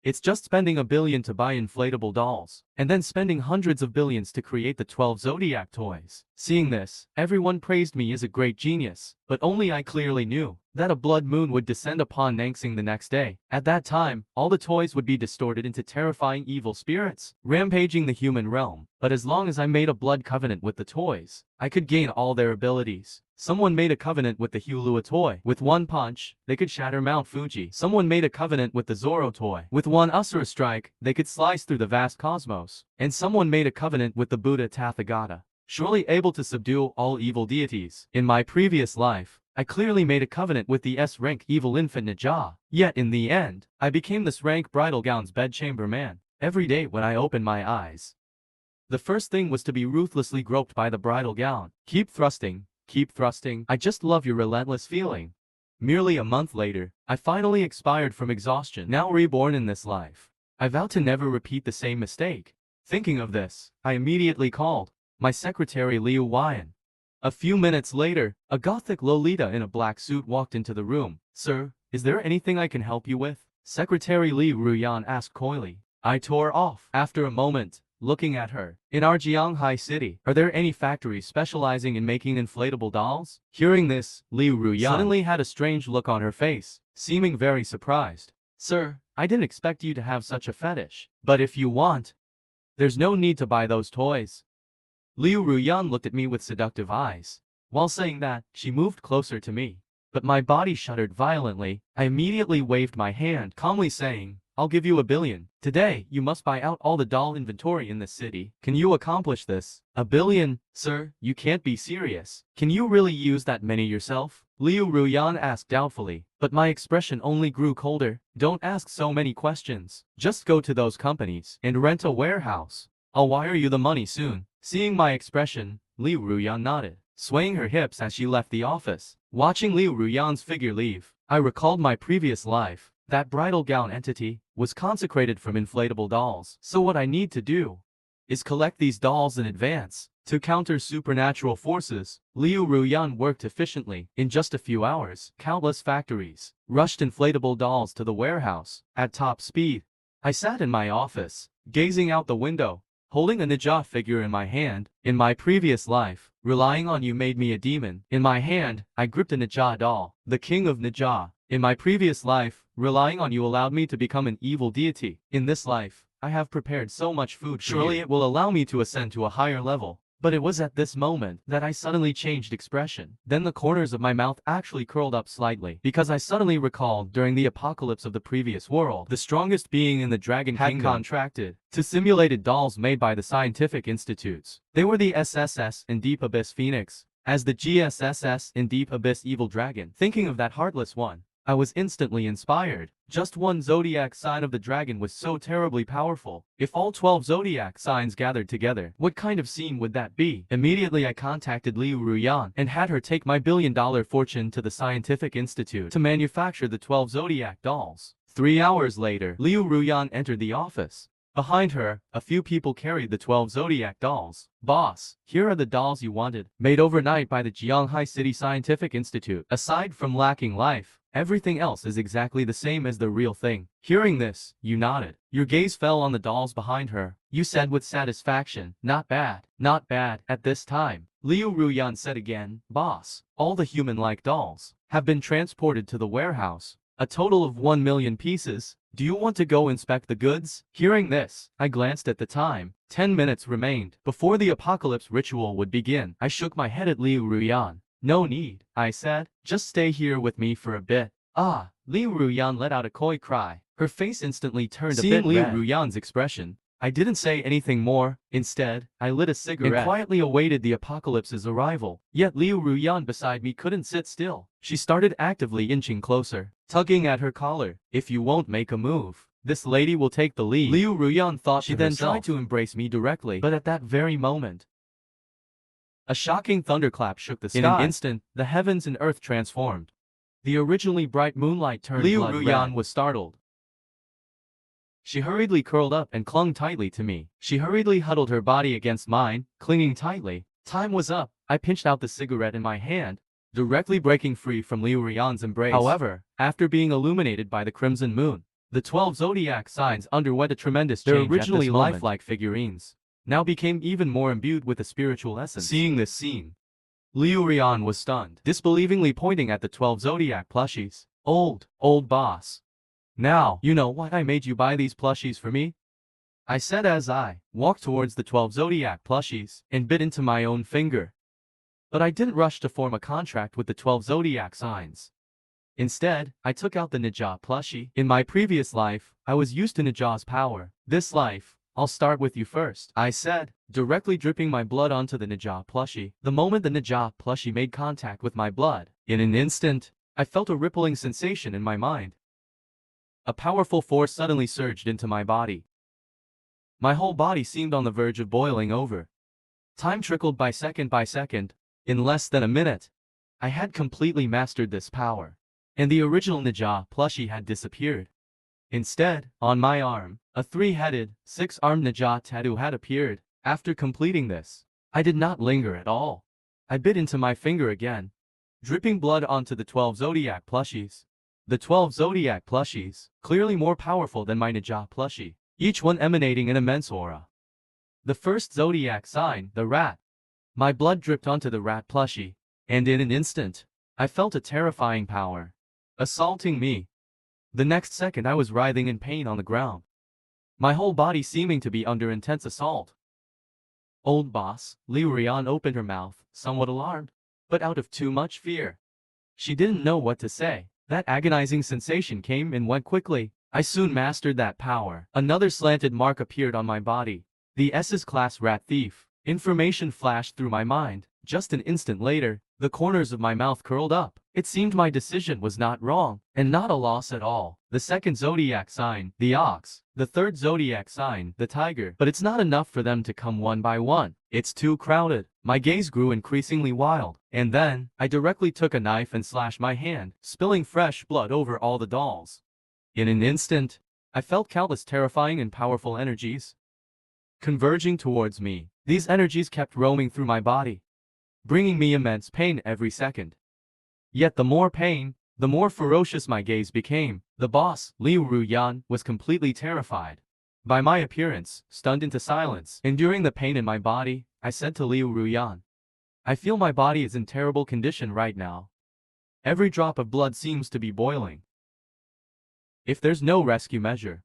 It's just spending a billion to buy inflatable dolls, and then spending hundreds of billions to create the 12 Zodiac toys. Seeing this, everyone praised me as a great genius, but only I clearly knew that a blood moon would descend upon Nangsing the next day. At that time, all the toys would be distorted into terrifying evil spirits, rampaging the human realm. But as long as I made a blood covenant with the toys, I could gain all their abilities. Someone made a covenant with the Hulua toy. With one punch, they could shatter Mount Fuji. Someone made a covenant with the Zoro toy. With one Asura strike, they could slice through the vast cosmos. And someone made a covenant with the Buddha Tathagata, surely able to subdue all evil deities. In my previous life, I clearly made a covenant with the S-rank evil infant Ninja. Yet in the end, I became this rank bridal gown's bedchamber man. Every day when I opened my eyes, the first thing was to be ruthlessly groped by the bridal gown. Keep thrusting, I just love your relentless feeling. Merely a month later, I finally expired from exhaustion, now reborn in this life. I vow to never repeat the same mistake. Thinking of this, I immediately called my secretary Liu Weian. A few minutes later, a gothic Lolita in a black suit walked into the room. Sir, is there anything I can help you with? Secretary Li Ruyan asked coyly. I tore off. After a moment, looking at her, in our Jianghai city, are there any factories specializing in making inflatable dolls? Hearing this, Liu Ruyan suddenly had a strange look on her face, seeming very surprised. Sir, I didn't expect you to have such a fetish. But if you want, there's no need to buy those toys. Liu Ruyan looked at me with seductive eyes. While saying that, she moved closer to me. But my body shuddered violently. I immediately waved my hand, calmly saying, I'll give you $1 billion. Today, you must buy out all the doll inventory in this city. Can you accomplish this? $1 billion? Sir, you can't be serious. Can you really use that many yourself? Liu Ruyan asked doubtfully, but my expression only grew colder. Don't ask so many questions. Just go to those companies and rent a warehouse. I'll wire you the money soon. Seeing my expression, Liu Ruyan nodded, swaying her hips as she left the office. Watching Liu Ruyan's figure leave, I recalled my previous life. That bridal gown entity was consecrated from inflatable dolls. So what I need to do is collect these dolls in advance. To counter supernatural forces, Liu Ruyan worked efficiently. In just a few hours, countless factories rushed inflatable dolls to the warehouse at top speed. I sat in my office, gazing out the window, holding a Ninja figure in my hand. In my previous life, relying on you made me a demon. In my hand, I gripped a Ninja doll, the king of Ninja. In my previous life, relying on you allowed me to become an evil deity. In this life, I have prepared so much food for surely you. It will allow me to ascend to a higher level. But it was at this moment that I suddenly changed expression. Then the corners of my mouth actually curled up slightly, because I suddenly recalled during the apocalypse of the previous world, the strongest being in the Dragon Kingdom had contracted to simulated dolls made by the scientific institutes. They were the SSS and Deep Abyss Phoenix, as the GSSS and Deep Abyss Evil Dragon. Thinking of that heartless one, I was instantly inspired. Just one zodiac sign of the dragon was so terribly powerful. If all 12 zodiac signs gathered together, what kind of scene would that be? Immediately I contacted Liu Ruyan and had her take my $1 billion fortune to the scientific institute to manufacture the 12 zodiac dolls. 3 hours later, Liu Ruyan entered the office. Behind her, a few people carried the 12 zodiac dolls. Boss, here are the dolls you wanted, made overnight by the Jianghai City Scientific Institute. Aside from lacking life, everything else is exactly the same as the real thing. Hearing this, you nodded. Your gaze fell on the dolls behind her. You said with satisfaction, not bad, not bad. At this time, Liu Ruyan said again, Boss, all the human-like dolls have been transported to the warehouse. A total of 1 million pieces. Do you want to go inspect the goods? Hearing this, I glanced at the time. 10 minutes remained before the apocalypse ritual would begin. I shook my head at Liu Ruyan. No need, I said. Just stay here with me for a bit. Ah, Liu Ruyan let out a coy cry. Her face instantly turned a bit red. Seeing Liu Ruyan's expression, I didn't say anything more. Instead, I lit a cigarette and quietly awaited the apocalypse's arrival. Yet Liu Ruyan beside me couldn't sit still. She started actively inching closer, tugging at her collar. If you won't make a move, this lady will take the lead. Liu Ruyan thought she then tried to embrace me directly, but at that very moment, a shocking thunderclap shook the sky. In an instant, the heavens and earth transformed. The originally bright moonlight turned blood red. Liu Ruyan was startled. She hurriedly curled up and clung tightly to me. She hurriedly huddled her body against mine, clinging tightly. Time was up. I pinched out the cigarette in my hand, directly breaking free from Liu Ruyan's embrace. However, after being illuminated by the crimson moon, The 12 zodiac signs underwent a tremendous change. Their originally lifelike figurines now became even more imbued with a spiritual essence. Seeing this scene, Liu Rian was stunned, disbelievingly pointing at the 12 zodiac plushies. Old boss. Now, you know why I made you buy these plushies for me? I said as I walked towards the 12 zodiac plushies and bit into my own finger. But I didn't rush to form a contract with the 12 zodiac signs. Instead, I took out the Ninja plushie. In my previous life, I was used to Ninja's power. This life, I'll start with you first, I said, directly dripping my blood onto the Ninja plushie. The moment the Ninja plushie made contact with my blood, in an instant, I felt a rippling sensation in my mind. A powerful force suddenly surged into my body. My whole body seemed on the verge of boiling over. Time trickled by second. In less than a minute, I had completely mastered this power, and the original Ninja plushie had disappeared. Instead, on my arm, a 3-headed, 6-armed Ninja tattoo had appeared. After completing this, I did not linger at all. I bit into my finger again, dripping blood onto the 12 zodiac plushies. The 12 zodiac plushies, clearly more powerful than my Ninja plushie, each one emanating an immense aura. The first zodiac sign, the rat. My blood dripped onto the rat plushie, and in an instant, I felt a terrifying power assaulting me. The next second I was writhing in pain on the ground, my whole body seeming to be under intense assault. Old boss, Liu Rian opened her mouth, somewhat alarmed, but out of too much fear. She didn't know what to say. That agonizing sensation came and went quickly. I soon mastered that power. Another slanted mark appeared on my body. The SS class rat thief. Information flashed through my mind. Just an instant later, the corners of my mouth curled up. It seemed my decision was not wrong, and not a loss at all. The second zodiac sign, the ox. The third zodiac sign, the tiger. But it's not enough for them to come one by one. It's too crowded. My gaze grew increasingly wild. And then, I directly took a knife and slashed my hand, spilling fresh blood over all the dolls. In an instant, I felt countless terrifying and powerful energies converging towards me. These energies kept roaming through my body, bringing me immense pain every second. Yet the more pain, the more ferocious my gaze became. The boss, Liu Ruyan, was completely terrified by my appearance, stunned into silence. Enduring the pain in my body, I said to Liu Ruyan, I feel my body is in terrible condition right now. Every drop of blood seems to be boiling. If there's no rescue measure,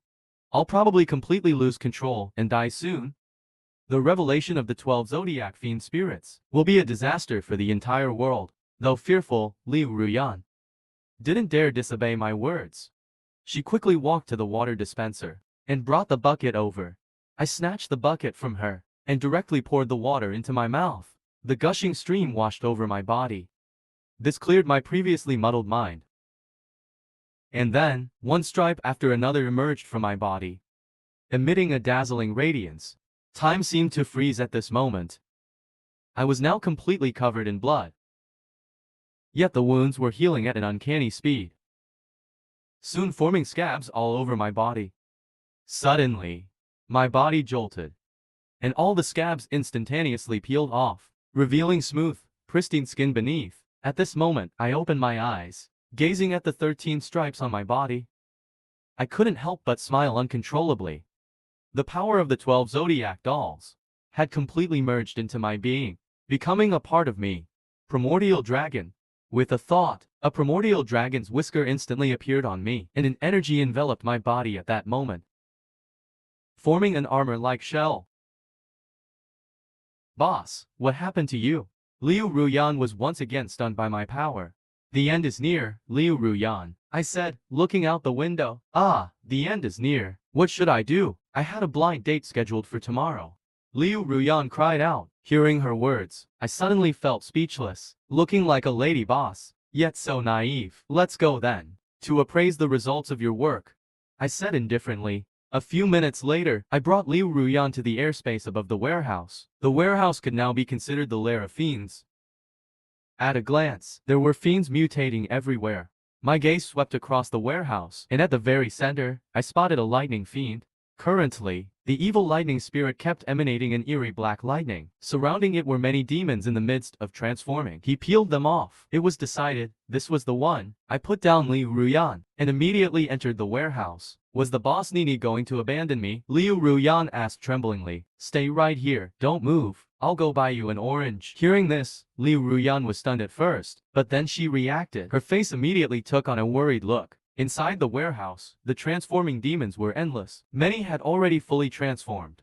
I'll probably completely lose control and die soon. The revelation of the 12 zodiac fiend spirits will be a disaster for the entire world. Though fearful, Liu Ruyan didn't dare disobey my words. She quickly walked to the water dispenser and brought the bucket over. I snatched the bucket from her and directly poured the water into my mouth. The gushing stream washed over my body. This cleared my previously muddled mind. And then, one stripe after another emerged from my body, emitting a dazzling radiance. Time seemed to freeze at this moment. I was now completely covered in blood. Yet the wounds were healing at an uncanny speed, soon forming scabs all over my body. Suddenly, my body jolted, and all the scabs instantaneously peeled off, revealing smooth, pristine skin beneath. At this moment, I opened my eyes, gazing at the 13 stripes on my body. I couldn't help but smile uncontrollably. The power of the 12 zodiac dolls had completely merged into my being, becoming a part of me. Primordial dragon. With a thought, a primordial dragon's whisker instantly appeared on me, and an energy enveloped my body at that moment, forming an armor-like shell. Boss, what happened to you? Liu Ruyan was once again stunned by my power. The end is near, Liu Ruyan, I said, looking out the window. Ah, the end is near. What should I do? I had a blind date scheduled for tomorrow. Liu Ruyan cried out. Hearing her words, I suddenly felt speechless, looking like a lady boss, yet so naive. Let's go then, to appraise the results of your work, I said indifferently. A few minutes later, I brought Liu Ruyan to the airspace above the warehouse. The warehouse could now be considered the lair of fiends. At a glance, there were fiends mutating everywhere. My gaze swept across the warehouse, and at the very center, I spotted a lightning fiend. Currently, the evil lightning spirit kept emanating an eerie black lightning. Surrounding it were many demons in the midst of transforming. He peeled them off. It was decided, this was the one. I put down Liu Ruyan, and immediately entered the warehouse. Was the boss Nini going to abandon me? Liu Ruyan asked tremblingly. Stay right here, don't move. I'll go buy you an orange. Hearing this, Liu Ruyan was stunned at first, but then she reacted. Her face immediately took on a worried look. Inside the warehouse, the transforming demons were endless. Many had already fully transformed.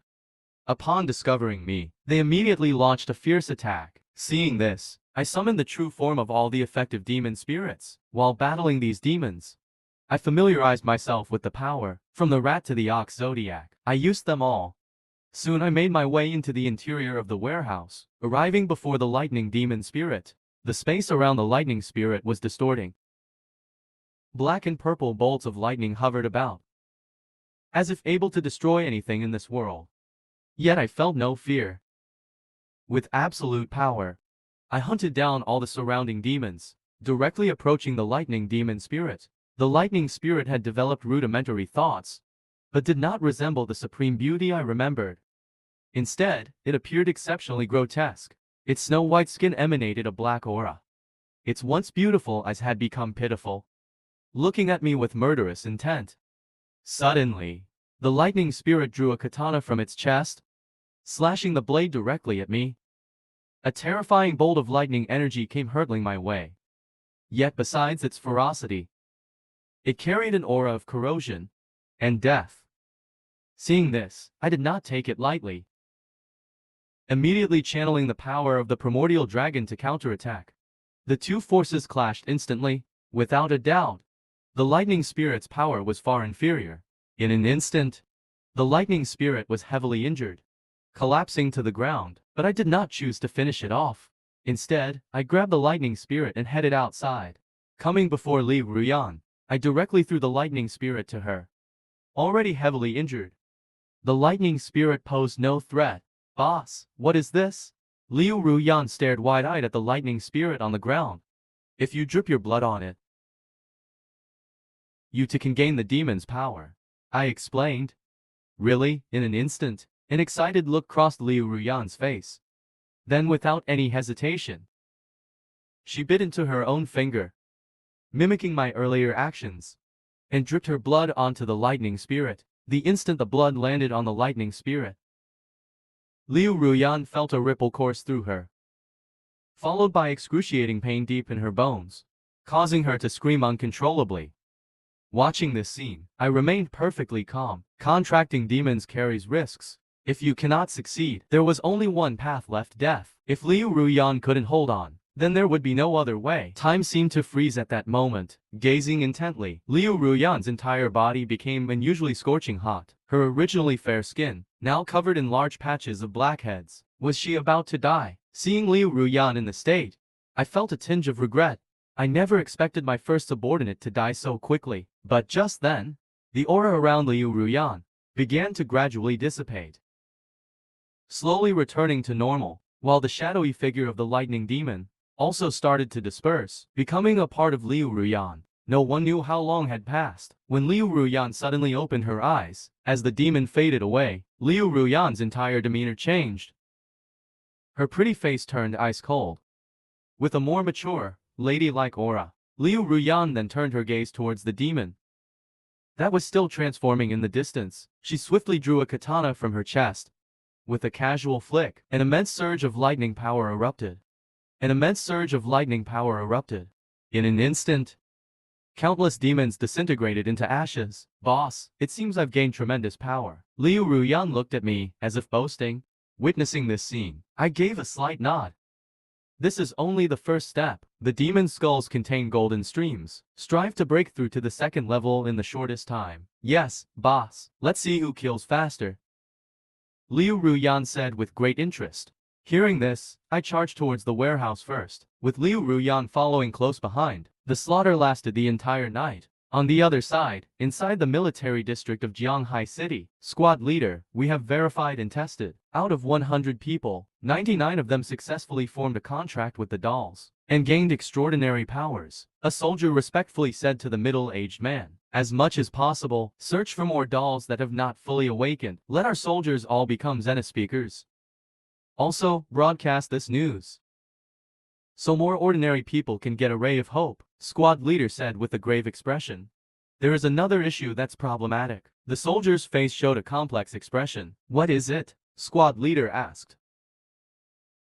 Upon discovering me, they immediately launched a fierce attack. Seeing this, I summoned the true form of all the effective demon spirits. While battling these demons, I familiarized myself with the power. From the rat to the ox zodiac, I used them all. Soon I made my way into the interior of the warehouse, arriving before the lightning demon spirit. The space around the lightning spirit was distorting. Black and purple bolts of lightning hovered about, as if able to destroy anything in this world. Yet I felt no fear. With absolute power, I hunted down all the surrounding demons, directly approaching the lightning demon spirit. The lightning spirit had developed rudimentary thoughts, but did not resemble the supreme beauty I remembered. Instead, it appeared exceptionally grotesque. Its snow-white skin emanated a black aura. Its once beautiful eyes had become pitiful, looking at me with murderous intent. Suddenly, the lightning spirit drew a katana from its chest, slashing the blade directly at me. A terrifying bolt of lightning energy came hurtling my way. Yet besides its ferocity, it carried an aura of corrosion and death. Seeing this, I did not take it lightly. Immediately channeling the power of the primordial dragon to counterattack, the two forces clashed instantly. Without a doubt, the lightning spirit's power was far inferior. In an instant, the lightning spirit was heavily injured, collapsing to the ground, but I did not choose to finish it off. Instead, I grabbed the lightning spirit and headed outside. Coming before Li Ruyan, I directly threw the lightning spirit to her. Already heavily injured, the lightning spirit posed no threat. Boss, what is this? Liu Ruyan stared wide-eyed at the lightning spirit on the ground. If you drip your blood on it, you too can gain the demon's power, I explained. Really? In an instant, an excited look crossed Liu Ruyan's face. Then without any hesitation, she bit into her own finger, mimicking my earlier actions, and dripped her blood onto the lightning spirit. The instant the blood landed on the lightning spirit, Liu Ruyan felt a ripple course through her, followed by excruciating pain deep in her bones, causing her to scream uncontrollably. Watching this scene, I remained perfectly calm. Contracting demons carries risks. If you cannot succeed, there was only one path left: death. If Liu Ruyan couldn't hold on, then there would be no other way. Time seemed to freeze at that moment. Gazing intently, Liu Ruyan's entire body became unusually scorching hot. Her originally fair skin, now covered in large patches of blackheads. Was she about to die? Seeing Liu Ruyan in the state, I felt a tinge of regret. I never expected my first subordinate to die so quickly. But just then, the aura around Liu Ruyan began to gradually dissipate, slowly returning to normal, while the shadowy figure of the lightning demon also started to disperse, becoming a part of Liu Ruyan. No one knew how long had passed, when Liu Ruyan suddenly opened her eyes. As the demon faded away, Liu Ruyan's entire demeanor changed. Her pretty face turned ice cold, with a more mature, ladylike aura. Liu Ruyan then turned her gaze towards the demon that was still transforming in the distance. She swiftly drew a katana from her chest. With a casual flick, an immense surge of lightning power erupted. In an instant, countless demons disintegrated into ashes. Boss, it seems I've gained tremendous power. Liu Ruyan looked at me, as if boasting. Witnessing this scene, I gave a slight nod. This is only the first step. The demon skulls contain golden streams. Strive to break through to the second level in the shortest time. Yes, boss. Let's see who kills faster, Liu Ruyan said with great interest. Hearing this, I charged towards the warehouse first, with Liu Ruyan following close behind. The slaughter lasted the entire night. On the other side, inside the military district of Jianghai City, squad leader, we have verified and tested. Out of 100 people, 99 of them successfully formed a contract with the dolls and gained extraordinary powers, a soldier respectfully said to the middle-aged man. As much as possible, search for more dolls that have not fully awakened. Let our soldiers all become Zenith speakers. Also, broadcast this news, so more ordinary people can get a ray of hope, squad leader said with a grave expression. There is another issue that's problematic. The soldier's face showed a complex expression. What is it? Squad leader asked.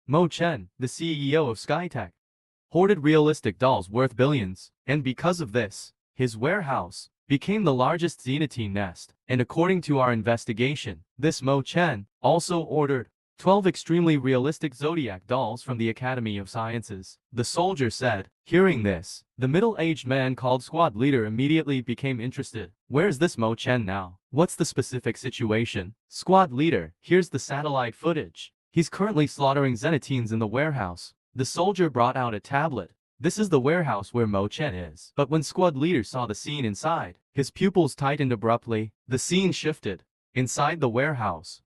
Mo Chen, the CEO of Skytech, hoarded realistic dolls worth billions, and because of this, his warehouse became the largest Zenithine nest. And according to our investigation, this Mo Chen also ordered 12 extremely realistic Zodiac dolls from the Academy of Sciences, the soldier said. Hearing this, the middle-aged man called squad leader immediately became interested. Where's this Mo Chen now? What's the specific situation? Squad leader, here's the satellite footage. He's currently slaughtering Zenithines in the warehouse. The soldier brought out a tablet. This is the warehouse where Mo Chen is. But when squad leader saw the scene inside, his pupils tightened abruptly. The scene shifted. Inside the warehouse,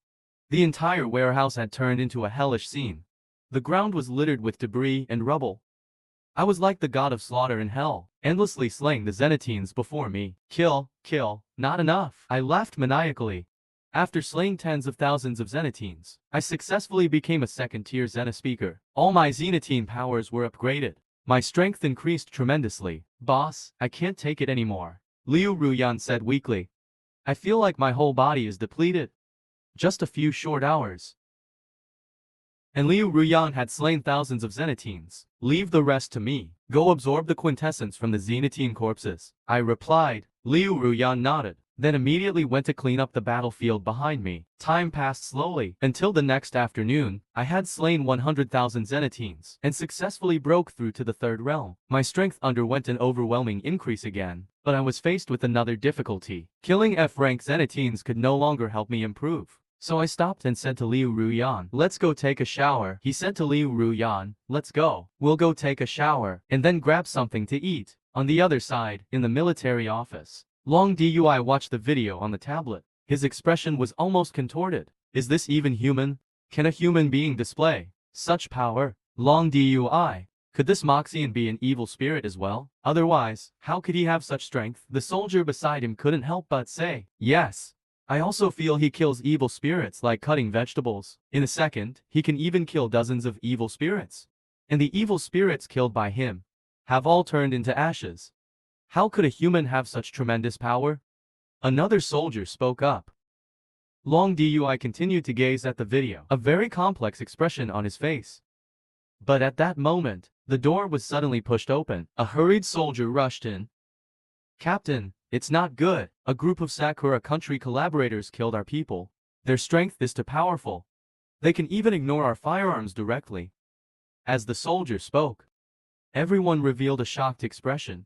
the entire warehouse had turned into a hellish scene. The ground was littered with debris and rubble. I was like the god of slaughter in hell, endlessly slaying the Zenithines before me. Kill, kill, not enough. I laughed maniacally. After slaying tens of thousands of Zenithines, I successfully became a second-tier Zenith speaker. All my Zenithine powers were upgraded. My strength increased tremendously. Boss, I can't take it anymore, Liu Ruyan said weakly. I feel like my whole body is depleted. Just a few short hours, and Liu Ruyan had slain thousands of Zenithines. Leave the rest to me. Go absorb the quintessence from the Zenithine corpses, I replied. Liu Ruyan nodded, then immediately went to clean up the battlefield behind me. Time passed slowly. Until the next afternoon, I had slain 100,000 Zenithines and successfully broke through to the third realm. My strength underwent an overwhelming increase again, but I was faced with another difficulty. Killing F-rank Zenithines could no longer help me improve. So I stopped and said to Liu Ruyan, let's go take a shower. He said to Liu Ruyan, let's go. We'll go take a shower, and then grab something to eat. On the other side, in the military office, Long Dui watched the video on the tablet. His expression was almost contorted. Is this even human? Can a human being display such power? Long Dui, could this Moxian be an evil spirit as well? Otherwise, how could he have such strength? The soldier beside him couldn't help but say, yes. I also feel he kills evil spirits like cutting vegetables. In a second, he can even kill dozens of evil spirits. And the evil spirits killed by him have all turned into ashes. How could a human have such tremendous power? Another soldier spoke up. Long Dui continued to gaze at the video, a very complex expression on his face. But at that moment, the door was suddenly pushed open. A hurried soldier rushed in. Captain, it's not good. A group of Sakura country collaborators killed our people. Their strength is too powerful. They can even ignore our firearms directly. As the soldier spoke, everyone revealed a shocked expression.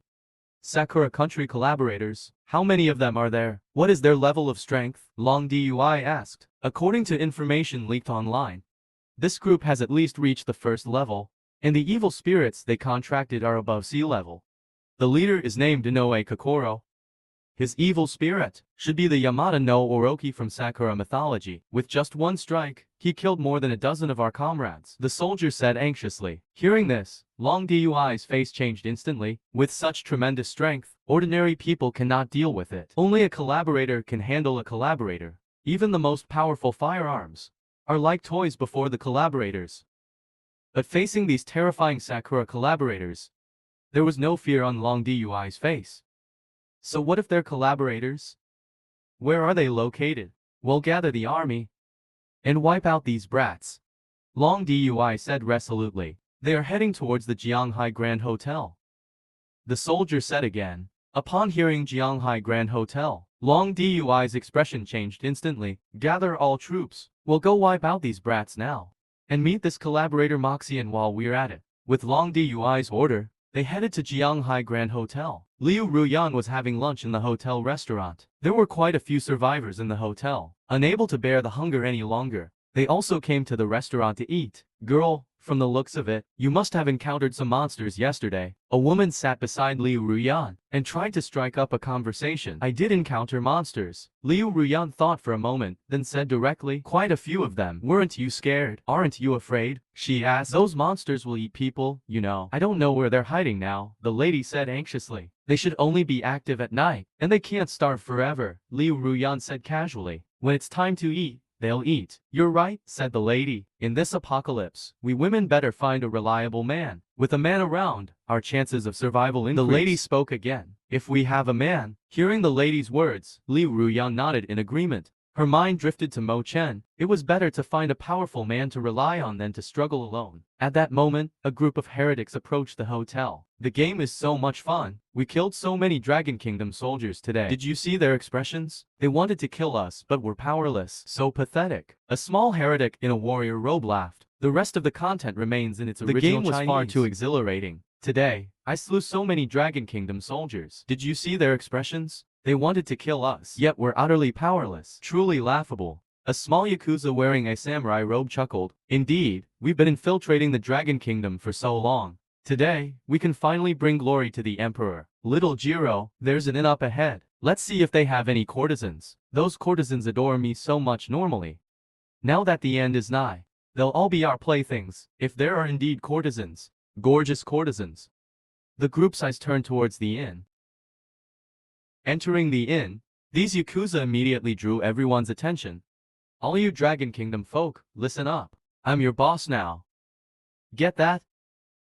Sakura country collaborators, how many of them are there? What is their level of strength? Long Dui asked. According to information leaked online, this group has at least reached the first level, and the evil spirits they contracted are above sea level. The leader is named Inoue Kokoro. His evil spirit should be the Yamada no Orochi from Sakura mythology. With just one strike, he killed more than a dozen of our comrades, the soldier said anxiously. Hearing this, Long Dui's face changed instantly. With such tremendous strength, ordinary people cannot deal with it. Only a collaborator can handle a collaborator. Even the most powerful firearms are like toys before the collaborators. But facing these terrifying Sakura collaborators, there was no fear on Long Dui's face. So what if they're collaborators? Where are they located? We'll gather the army and wipe out these brats, Long Dui said resolutely. They are heading towards the Jianghai Grand Hotel, the soldier said again. Upon hearing Jianghai Grand Hotel, Long Dui's expression changed instantly. Gather all troops. We'll go wipe out these brats now, and meet this collaborator Moxian while we're at it. With Long Dui's order, they headed to Jianghai Grand Hotel. Liu Ruyan was having lunch in the hotel restaurant. There were quite a few survivors in the hotel. Unable to bear the hunger any longer, they also came to the restaurant to eat. Girl, From the looks of it, you must have encountered some monsters yesterday. A woman sat beside Liu Ruyan and tried to strike up a conversation. I did encounter monsters. Liu Ruyan thought for a moment, then said directly, quite a few of them. Weren't you scared? Aren't you afraid? She asked. Those monsters will eat people, you know. I don't know where they're hiding now, the lady said anxiously. They should only be active at night, and they can't starve forever, Liu Ruyan said casually. When it's time to eat, they'll eat. You're right, said the lady. In this apocalypse, we women better find a reliable man. With a man around, our chances of survival increase. The lady spoke again. If we have a man. Hearing the lady's words, Liu Ruyan nodded in agreement. Her mind drifted to Mo Chen. It was better to find a powerful man to rely on than to struggle alone. At that moment, a group of heretics approached the hotel. The game is so much fun. We killed so many Dragon Kingdom soldiers today. Did you see their expressions? They wanted to kill us but were powerless. So pathetic. A small heretic in a warrior robe laughed. The rest of the content remains in its original Chinese. The game was far too exhilarating. Today, I slew so many Dragon Kingdom soldiers. Did you see their expressions? They wanted to kill us, yet we're utterly powerless. Truly laughable. A small Yakuza wearing a samurai robe chuckled. Indeed, we've been infiltrating the Dragon Kingdom for so long. Today, we can finally bring glory to the Emperor. Little Jiro, there's an inn up ahead. Let's see if they have any courtesans. Those courtesans adore me so much normally. Now that the end is nigh, they'll all be our playthings, if there are indeed courtesans. Gorgeous courtesans. The group's eyes turned towards the inn. Entering the inn, these Yakuza immediately drew everyone's attention. All you Dragon Kingdom folk, listen up. I'm your boss now. Get that?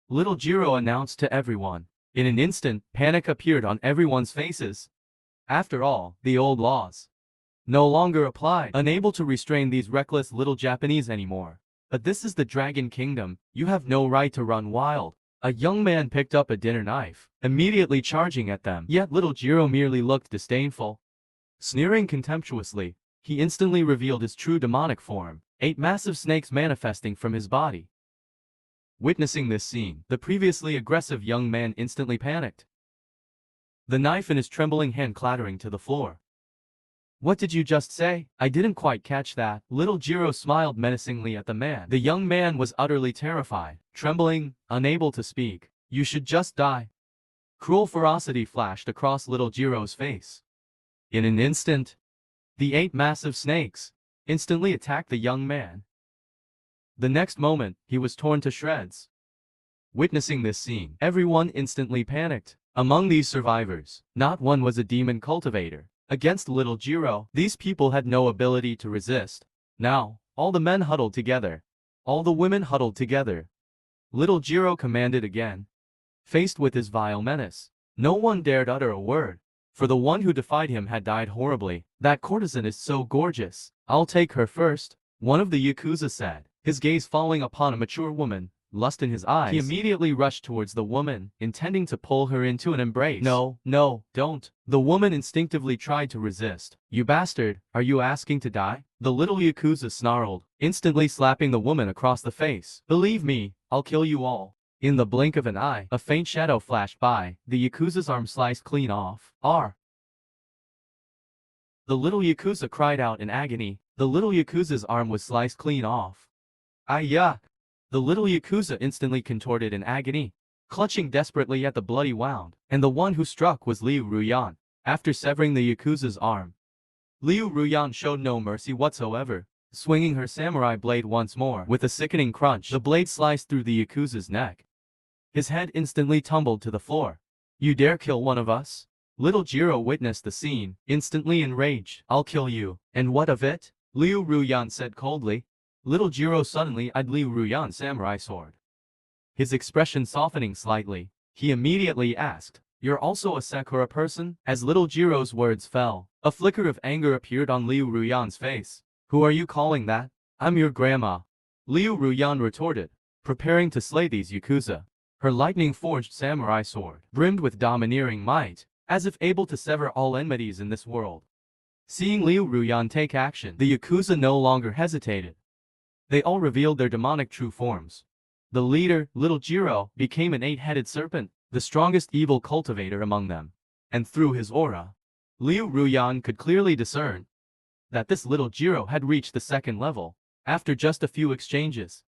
Little Jiro announced to everyone. In an instant, panic appeared on everyone's faces. After all, the old laws no longer applied. Unable to restrain these reckless little Japanese anymore. But this is the Dragon Kingdom, you have no right to run wild. A young man picked up a dinner knife, immediately charging at them. Yet little Jiro merely looked disdainful. Sneering contemptuously, he instantly revealed his true demonic form, 8 massive snakes manifesting from his body. Witnessing this scene, the previously aggressive young man instantly panicked, the knife in his trembling hand clattering to the floor. What did you just say? I didn't quite catch that. Little Jiro smiled menacingly at the man. The young man was utterly terrified, trembling, unable to speak. You should just die. Cruel ferocity flashed across little Jiro's face. In an instant, the 8 massive snakes instantly attacked the young man. The next moment, he was torn to shreds. Witnessing this scene, everyone instantly panicked. Among these survivors, not one was a demon cultivator. Against little Jiro, these people had no ability to resist. Now, all the men huddled together. All the women huddled together. Little Jiro commanded again. Faced with his vile menace, no one dared utter a word, for the one who defied him had died horribly. That courtesan is so gorgeous. I'll take her first, one of the Yakuza said, his gaze falling upon a mature woman. Lust in his eyes, he immediately rushed towards the woman, intending to pull her into an embrace. No, no, don't. The woman instinctively tried to resist. You bastard, are you asking to die? The little Yakuza snarled, instantly slapping the woman across the face. Believe me, I'll kill you all. In the blink of an eye, a faint shadow flashed by, the Yakuza's arm sliced clean off. R. The little Yakuza cried out in agony. The little Yakuza's arm was sliced clean off. Yuck. The little Yakuza instantly contorted in agony, clutching desperately at the bloody wound, and the one who struck was Liu Ruyan. After severing the Yakuza's arm, Liu Ruyan showed no mercy whatsoever, swinging her samurai blade once more. With a sickening crunch, the blade sliced through the Yakuza's neck. His head instantly tumbled to the floor. You dare kill one of us? Little Jiro witnessed the scene, instantly enraged. I'll kill you. And what of it? Liu Ruyan said coldly. Little Jiro suddenly eyed Liu Ruyan's samurai sword. His expression softening slightly, he immediately asked, You're also a Sakura person? As little Jiro's words fell, a flicker of anger appeared on Liu Ruyan's face. Who are you calling that? I'm your grandma. Liu Ruyan retorted, preparing to slay these Yakuza. Her lightning-forged samurai sword brimmed with domineering might, as if able to sever all enmities in this world. Seeing Liu Ruyan take action, the Yakuza no longer hesitated. They all revealed their demonic true forms. The leader, Little Jiro, became an 8-headed serpent, the strongest evil cultivator among them. And through his aura, Liu Ruyan could clearly discern that this Little Jiro had reached the 2nd level. After just a few exchanges,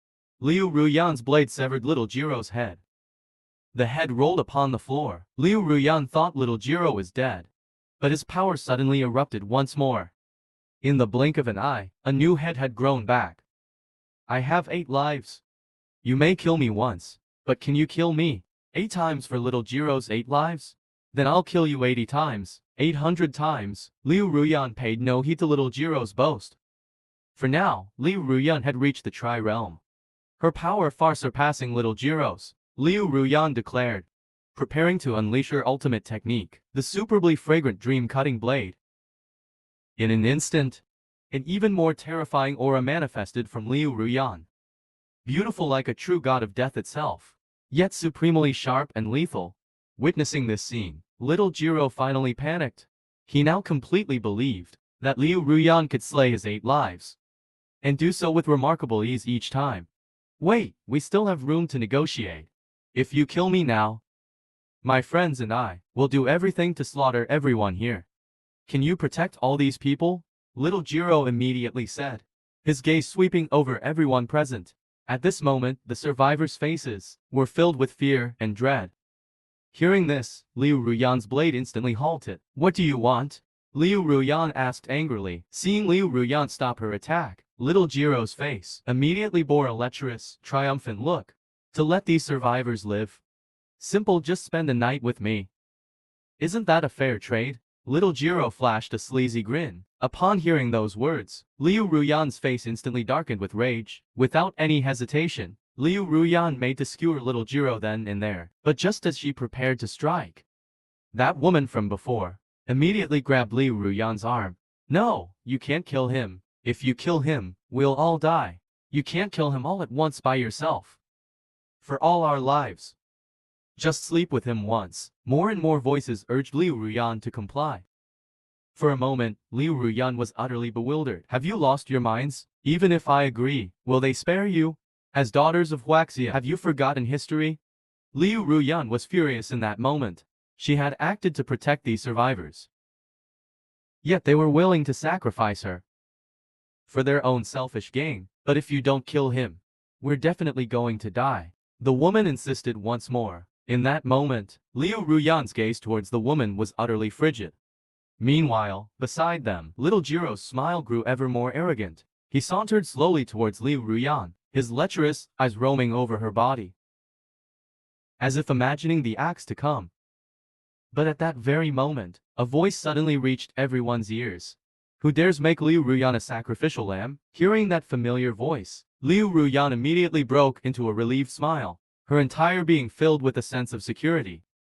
Liu Ruyan's blade severed little Jiro's head. The head rolled upon the floor. Liu Ruyan thought little Jiro was dead. But his power suddenly erupted once more. In the blink of an eye, a new head had grown back. I have 8 lives. You may kill me once, but can you kill me 8 times for little Jiro's 8 lives? Then I'll kill you 80 times, 800 times. Liu Ruyan paid no heed to little Jiro's boast. For now, Liu Ruyan had reached the Tri-Realm. Her power far surpassing little Jiro's. Liu Ruyan declared, preparing to unleash her ultimate technique, the superbly fragrant dream-cutting blade. In an instant, an even more terrifying aura manifested from Liu Ruyan. Beautiful like a true god of death itself, yet supremely sharp and lethal. Witnessing this scene, little Jiro finally panicked. He now completely believed that Liu Ruyan could slay his 8 lives, and do so with remarkable ease each time. Wait, we still have room to negotiate. If you kill me now, my friends and I will do everything to slaughter everyone here. Can you protect all these people? Little Jiro immediately said, his gaze sweeping over everyone present. At this moment, the survivors' faces were filled with fear and dread. Hearing this, Liu Ruyan's blade instantly halted. What do you want? Liu Ruyan asked angrily. Seeing Liu Ruyan stop her attack, little Jiro's face immediately bore a lecherous, triumphant look. To let these survivors live. Simple, just spend the night with me. Isn't that a fair trade? Little Jiro flashed a sleazy grin. Upon hearing those words, Liu Ruyan's face instantly darkened with rage. Without any hesitation, Liu Ruyan made to skewer little Jiro then and there. But just as she prepared to strike, that woman from before immediately grabbed Liu Ruyan's arm. No, you can't kill him. If you kill him, we'll all die. You can't kill him all at once by yourself. For all our lives. Just sleep with him once. More and more voices urged Liu Ruyan to comply. For a moment, Liu Ruyan was utterly bewildered. Have you lost your minds? Even if I agree, will they spare you? As daughters of Huaxia, have you forgotten history? Liu Ruyan was furious in that moment. She had acted to protect these survivors. Yet they were willing to sacrifice her for their own selfish gain. But if you don't kill him, we're definitely going to die. The woman insisted once more. In that moment, Liu Ruyan's gaze towards the woman was utterly frigid. Meanwhile, beside them, little Jiro's smile grew ever more arrogant. He sauntered slowly towards Liu Ruyan, his lecherous eyes roaming over her body, as if imagining the acts to come. But at that very moment, a voice suddenly reached everyone's ears. Who dares make Liu Ruyan a sacrificial lamb? Hearing that familiar voice, Liu Ruyan immediately broke into a relieved smile, her entire being filled with a sense of security.